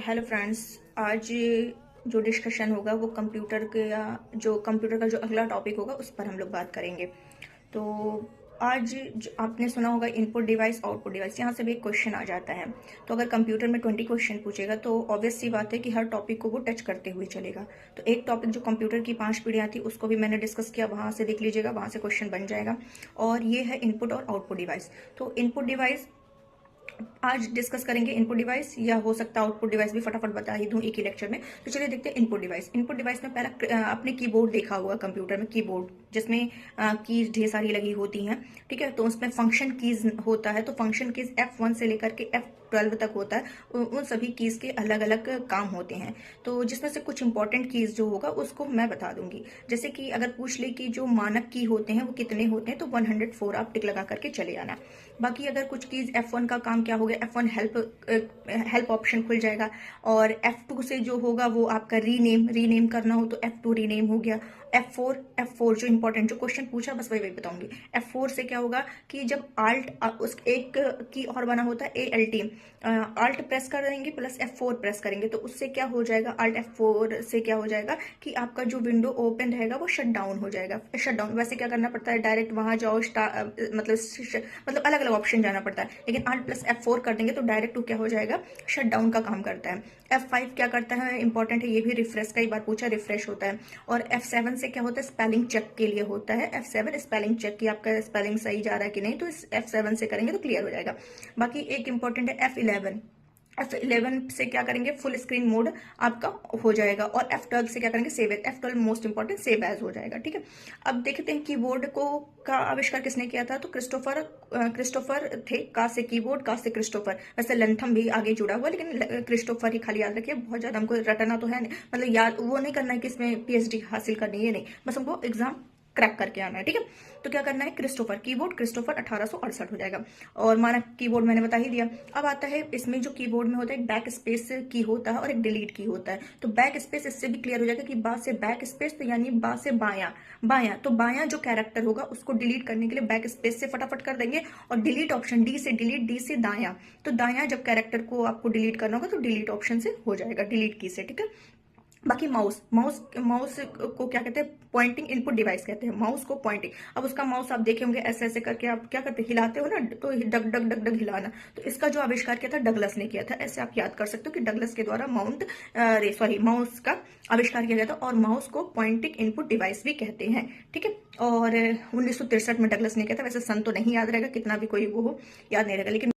Hello friends. आज जो discussion होगा वो कंप्यूटर के या जो कंप्यूटर का जो अगला टॉपिक होगा उस पर हम लोग बात करेंगे। तो आज जो आपने सुना होगा इनपुट डिवाइस आउटपुट डिवाइस, यहाँ से भी एक क्वेश्चन आ जाता है। तो अगर कंप्यूटर में 20 क्वेश्चन पूछेगा तो ऑब्वियस सी बात है कि हर टॉपिक को वो टच करते हुए चलेगा। तो एक टॉपिक जो कंप्यूटर की 5 पीढ़ियाँ थी उसको भी मैंने डिस्कस किया, वहाँ से देख लीजिएगा, वहाँ से क्वेश्चन बन जाएगा। और ये है इनपुट और आउटपुट डिवाइस। तो इनपुट डिवाइस आज डिस्कस करेंगे, इनपुट डिवाइस, या हो सकता है आउटपुट डिवाइस भी फटाफट बता ही दूं एक ही लेक्चर में। तो चलिए देखते हैं इनपुट डिवाइस। इनपुट डिवाइस में पहला आपने कीबोर्ड देखा होगा कंप्यूटर में, कीबोर्ड जिसमें कीज ढेर सारी लगी होती हैं। ठीक है, तो उसमें फंक्शन कीज होता है। तो फंक्शन कीज F1 से लेकर के F12 तक होता है। उन सभी कीज के अलग अलग काम होते हैं। तो जिसमें से कुछ इंपॉर्टेंट कीज जो होगा उसको मैं बता दूंगी। जैसे कि अगर पूछ ले कि जो मानक की होते हैं वो कितने होते हैं, तो 104 आप टिक लगा करके चले आना। बाकी अगर कुछ कीज F1 का काम क्या हो गया, F1 हेल्प ऑप्शन खुल जाएगा। और F2 से जो होगा वो आपका रीनेम करना हो तो F2 रीनेम हो गया। F4 जो इंपॉर्टेंट जो क्वेश्चन पूछा बस वही बताऊंगी। F4 से क्या होगा कि जब आल्ट उस एक की और बना होता है ALT, आल्ट प्रेस कर देंगे प्लस F4 प्रेस करेंगे तो उससे क्या हो जाएगा, आल्ट F4 से क्या हो जाएगा कि आपका जो विंडो ओपन रहेगा वो शट डाउन हो जाएगा। शट डाउन वैसे क्या करना पड़ता है, डायरेक्ट वहां जाओ, मतलब अलग अलग ऑप्शन जाना पड़ता है। लेकिन आल्ट प्लस F4 कर देंगे तो डायरेक्ट क्या हो जाएगा, शट डाउन का काम करता है। F5 क्या करता है, इंपॉर्टेंट है ये भी, रिफ्रेश, कई बार पूछा, रिफ्रेश होता है। और F7 से क्या होता है, स्पेलिंग चेक के लिए होता है। F7 स्पेलिंग चेक की आपका स्पेलिंग सही जा रहा है कि नहीं, तो इस F7 से करेंगे तो क्लियर हो जाएगा। बाकी एक इंपॉर्टेंट है F11 से क्या करेंगे, फुल स्क्रीन मोड आपका हो जाएगा। और F12 से क्या करेंगे, save as. F12 most important, save as हो जाएगा। ठीक है, अब देखते हैं कीबोर्ड को का आविष्कार किसने किया था। तो क्रिस्टोफर थे। का से कीबोर्ड, का से क्रिस्टोफर। वैसे लंथम भी आगे जुड़ा हुआ, लेकिन क्रिस्टोफर ही खाली याद रखिए, बहुत ज्यादा हमको रटना तो है नहीं, मतलब याद वो नहीं करना है कि इसमें PhD हासिल करनी है, नहीं, बस हमको एग्जाम क्रैक करके आना है। ठीक है, तो क्या करना है, क्रिस्टोफर कीबोर्ड, क्रिस्टोफर 1868 हो जाएगा। और मानक कीबोर्ड मैंने बता ही दिया। अब आता है इसमें जो कीबोर्ड में होता है, एक बैक स्पेस की होता है और एक डिलीट की होता है। तो बैक स्पेस इससे भी क्लियर हो जाएगा कि बा से बैक स्पेस, तो यानी बा से बाया, बाया, तो बाया जो कैरेक्टर होगा उसको डिलीट करने के लिए बैक स्पेस से फटाफट कर देंगे। और डिलीट ऑप्शन, डी से डिलीट, डी से दाया, तो दाया जब कैरेक्टर को आपको डिलीट करना होगा तो डिलीट ऑप्शन से हो जाएगा, डिलीट की से। ठीक है, बाकी माउस माउस माउस को क्या कहते हैं, पॉइंटिंग इनपुट डिवाइस कहते हैं माउस को, पॉइंटिंग। अब उसका माउस आप देखे होंगे ऐसे ऐसे करके आप क्या करते हैं, हिलाते हो ना, तो डग डग डग डग हिलाना। तो इसका जो आविष्कार किया था डगलस ने किया था। ऐसे आप याद कर सकते हो कि डगलस के द्वारा माउस का आविष्कार किया गया था। और माउस को पॉइंटिंग इनपुट डिवाइस भी कहते हैं। ठीक है, और 1963 में डगलस ने किया था। वैसे सन तो नहीं याद रहेगा, कितना भी कोई वो हो याद नहीं रहेगा, लेकिन